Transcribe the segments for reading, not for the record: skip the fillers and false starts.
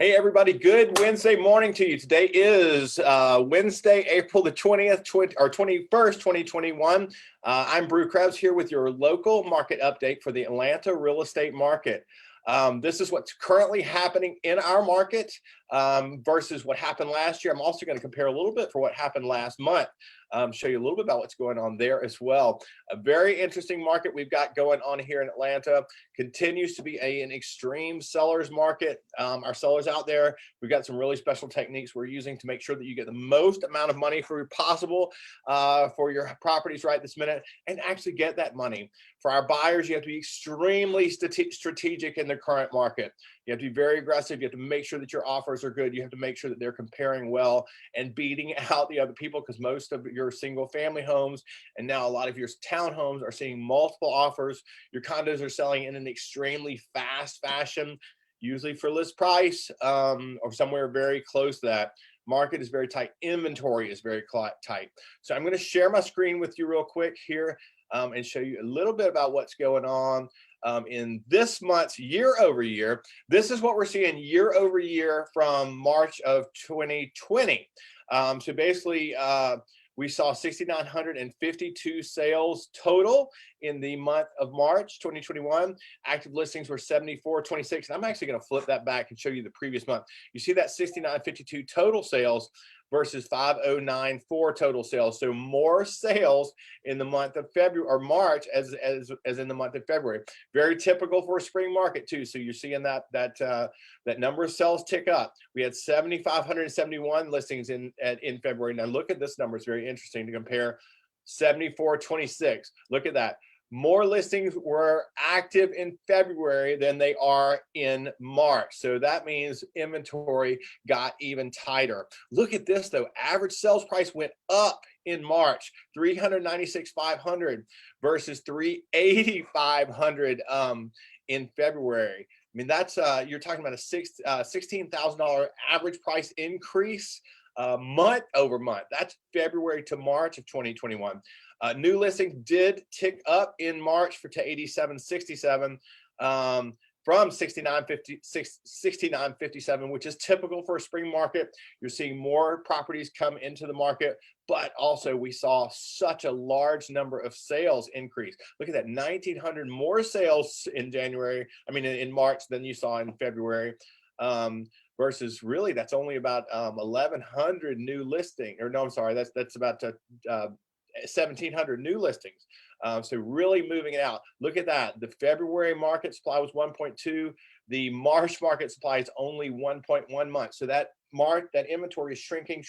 Hey everybody, good Wednesday morning to you. Today is Wednesday, April the 20th, 21st, 2021. I'm Brew Krebs here with your local market update for the Atlanta real estate market. This is what's currently happening in our market versus what happened last year. I'm also going to compare a little bit for what happened last month, show you a little bit about what's going on there as well. A very interesting market we've got going on here in Atlanta. Continues to be an extreme seller's market. Our sellers out there, we've got some really special techniques we're using to make sure that you get the most amount of money for possible for your properties right this minute and actually get that money. For our buyers, you have to be extremely strategic in the current market. You have to be very aggressive. You have to make sure that your offers are good. You have to make sure that they're comparing well and beating out the other people, because most of your single family homes and now a lot of your townhomes are seeing multiple offers. Your condos are selling in an extremely fast fashion, usually for list price or somewhere very close to that. Market is very tight. Inventory is very tight. So I'm going to share my screen with you real quick here and show you a little bit about what's going on in this month's year over year. This is what we're seeing year over year from March of 2020. So basically, we saw 6,952 sales total in the month of March 2021. Active listings were 7,426. And I'm actually going to flip that back and show you the previous month. You see that 6,952 total sales versus 5,094 total sales. So more sales in the month of February or March as in the month of February. Very typical for a spring market too. So you're seeing that number of sales tick up. We had 7,571 listings in February. Now look at this number. It's very interesting to compare. 7,426. Look at that. More listings were active in February than they are in March. So that means inventory got even tighter. Look at this though. Average sales price went up in March, $396,500 versus $380,500 in February. I mean, that's you're talking about a $16,000 average price increase month over month. That's February to March of 2021. New listings did tick up in March to 8767 from 6957, which is typical for a spring market. You're seeing more properties come into the market, but also we saw such a large number of sales increase. Look at that, 1,900 more sales in in March than you saw in February. Versus really that's only about 1,100 new listing, or no, I'm sorry, that's about 1,700 new listings. So really moving it out. Look at that. The February market supply was 1.2. The March market supply is only 1.1 months. So that inventory is shrinking.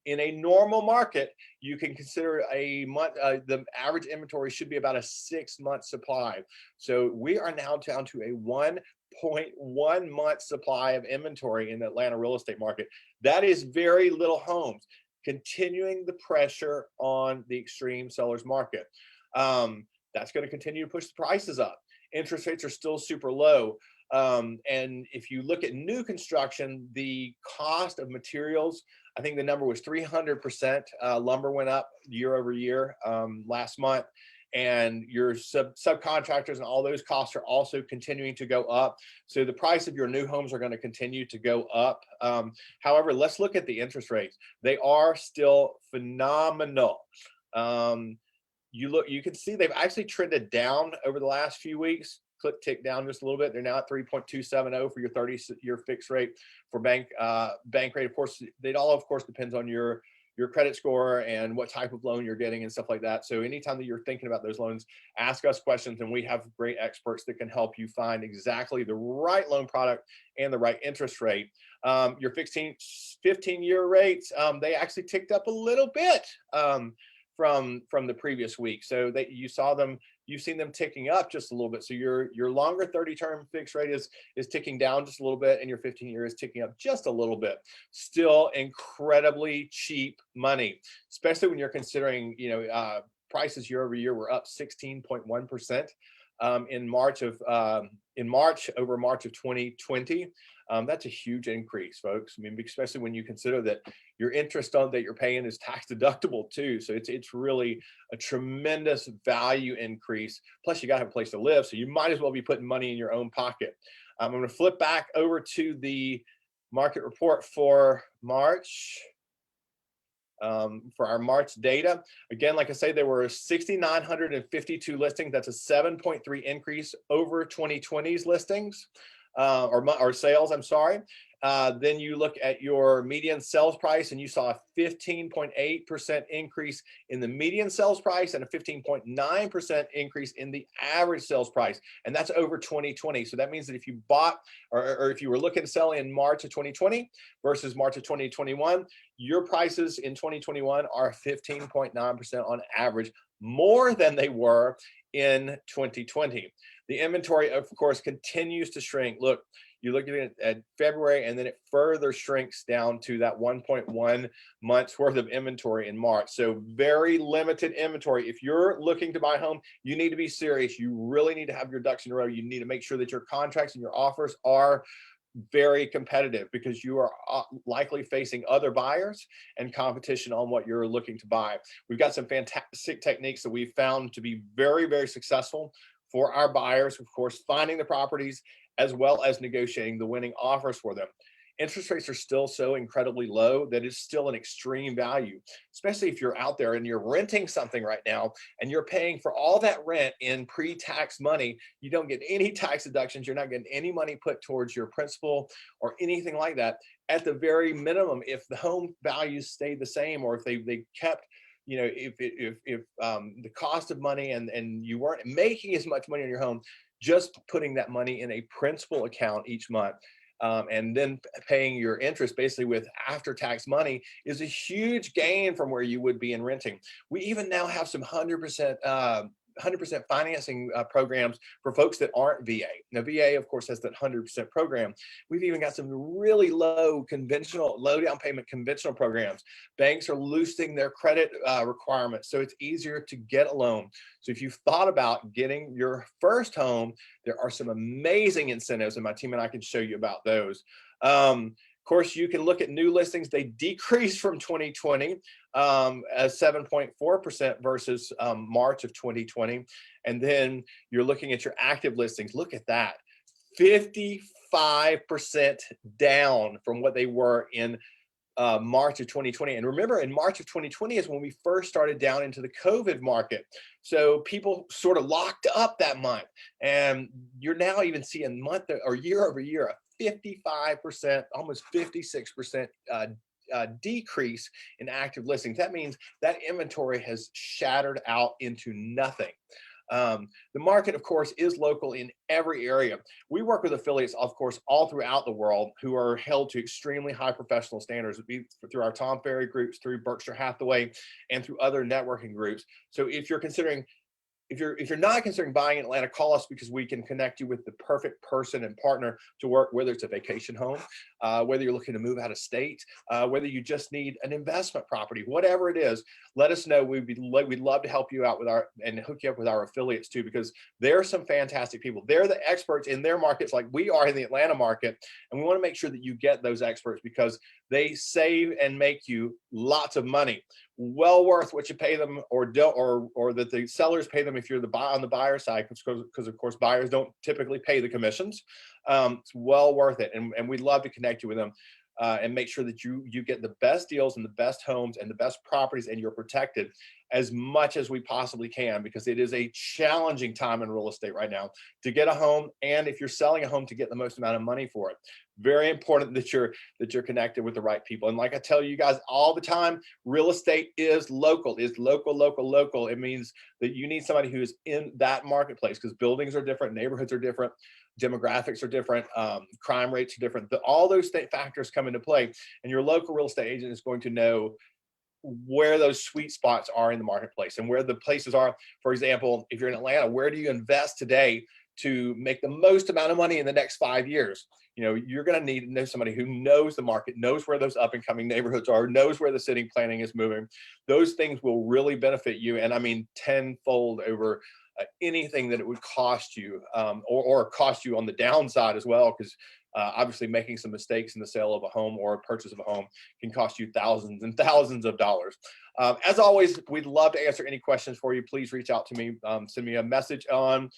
In a normal market, you can consider a month, the average inventory should be about a 6-month supply. So we are now down to a 1.1 month supply of inventory in the Atlanta real estate market. That is very little homes, continuing the pressure on the extreme sellers market. That's going to continue to push the prices up. Interest rates are still super low. And if you look at new construction, the cost of materials, I think the number was 300%. Lumber went up year over year last month. And your subcontractors and all those costs are also continuing to go up. So the price of your new homes are going to continue to go up. However, let's look at the interest rates. They are still phenomenal. You can see they've actually trended down over the last few weeks. Tick down just a little bit. They're now at 3.270 for your 30-year fixed rate for bank rate. Of course, it all of course depends on your credit score and what type of loan you're getting and stuff like that. So anytime that you're thinking about those loans, ask us questions, and we have great experts that can help you find exactly the right loan product and the right interest rate. Your 15-year rates, they actually ticked up a little bit from the previous week. So that you've seen them ticking up just a little bit. So your longer 30-term fixed rate is ticking down just a little bit, and your 15-year is ticking up just a little bit. Still incredibly cheap money, especially when you're considering, prices year over year were up 16.1% in March over March of 2020. That's a huge increase, folks. I mean, especially when you consider that your interest that you're paying is tax deductible too. So it's really a tremendous value increase. Plus you got to have a place to live. So you might as well be putting money in your own pocket. I'm going to flip back over to the market report for March. For our March data, again, like I say, there were 6,952 listings. That's a 7.3 increase over 2020's listings, or sales, I'm sorry. Then you look at your median sales price and you saw a 15.8% increase in the median sales price and a 15.9% increase in the average sales price. And that's over 2020. So that means that if you bought or if you were looking to sell in March of 2020 versus March of 2021, your prices in 2021 are 15.9% on average more than they were in 2020. The inventory, of course, continues to shrink. Look, you look at February, and then it further shrinks down to that 1.1 months worth of inventory in March. So very limited inventory. If you're looking to buy a home, you need to be serious. You really need to have your ducks in a row. You need to make sure that your contracts and your offers are very competitive, because you are likely facing other buyers and competition on what you're looking to buy. We've got some fantastic techniques that we've found to be very, very successful for our buyers, of course, finding the properties as well as negotiating the winning offers for them. Interest rates are still so incredibly low that it's still an extreme value, especially if you're out there and you're renting something right now and you're paying for all that rent in pre-tax money. You don't get any tax deductions. You're not getting any money put towards your principal or anything like that. At the very minimum, if the home values stayed the same, or if they kept, you know, if the cost of money and you weren't making as much money on your home, just putting that money in a principal account each month, and then paying your interest basically with after-tax money is a huge gain from where you would be in renting. We even now have some 100% financing programs for folks that aren't VA. Now, VA, of course, has that 100% program. We've even got some really low down payment conventional programs. Banks are loosening their credit requirements, so it's easier to get a loan. So if you've thought about getting your first home, there are some amazing incentives, and my team and I can show you about those. Of course, you can look at new listings. They decreased from 2020 as 7.4% versus March of 2020. And then you're looking at your active listings. Look at that, 55% down from what they were in March of 2020. And remember, in March of 2020 is when we first started down into the COVID market. So people sort of locked up that month. And you're now even seeing month or year over year, a 55%, almost 56% decrease in active listings. That means that inventory has shattered out into nothing. The market, of course, is local in every area. We work with affiliates, of course, all throughout the world who are held to extremely high professional standards through our Tom Ferry groups, through Berkshire Hathaway, and through other networking groups. So if you're not considering buying in Atlanta, call us, because we can connect you with the perfect person and partner to work, whether it's a vacation home, whether you're looking to move out of state, whether you just need an investment property, whatever it is, let us know. We'd love to help you out and hook you up with our affiliates too, because they're some fantastic people. They're the experts in their markets like we are in the Atlanta market. And we want to make sure that you get those experts, because they save and make you lots of money. Well worth what you pay them, or that the sellers pay them if you're on the buyer side, because of course buyers don't typically pay the commissions. It's well worth it, and we'd love to connect you with them and make sure that you get the best deals and the best homes and the best properties, and you're protected as much as we possibly can, because it is a challenging time in real estate right now to get a home, and if you're selling a home, to get the most amount of money for it. Very important that you're connected with the right people. And like I tell you guys all the time, real estate is local. It means that you need somebody who is in that marketplace, because buildings are different, neighborhoods are different, demographics are different, crime rates are different. All those factors come into play, and your local real estate agent is going to know where those sweet spots are in the marketplace and where the places are. For example, if you're in Atlanta, where do you invest today to make the most amount of money in the next 5 years? You know, you're going to need to know somebody who knows the market, knows where those up and coming neighborhoods are, knows where the city planning is moving. Those things will really benefit you. And I mean, tenfold over anything that it would cost you, or cost you on the downside as well, because obviously making some mistakes in the sale of a home or a purchase of a home can cost you thousands and thousands of dollars. As always, we'd love to answer any questions for you. Please reach out to me, send me a message on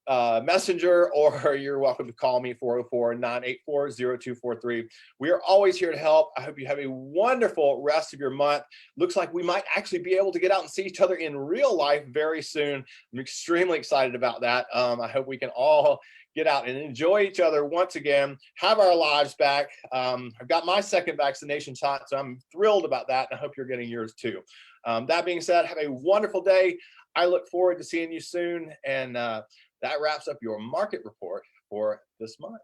Messenger, or you're welcome to call me 404-984-0243. We are always here to help. I hope you have a wonderful rest of your month. Looks like we might actually be able to get out and see each other in real life very soon. I'm extremely excited about that. I hope we can all get out and enjoy each other once again, have our lives back. I've got my second vaccination shot, so I'm thrilled about that. And I hope you're getting yours too. That being said, have a wonderful day. I look forward to seeing you soon. And that wraps up your market report for this month.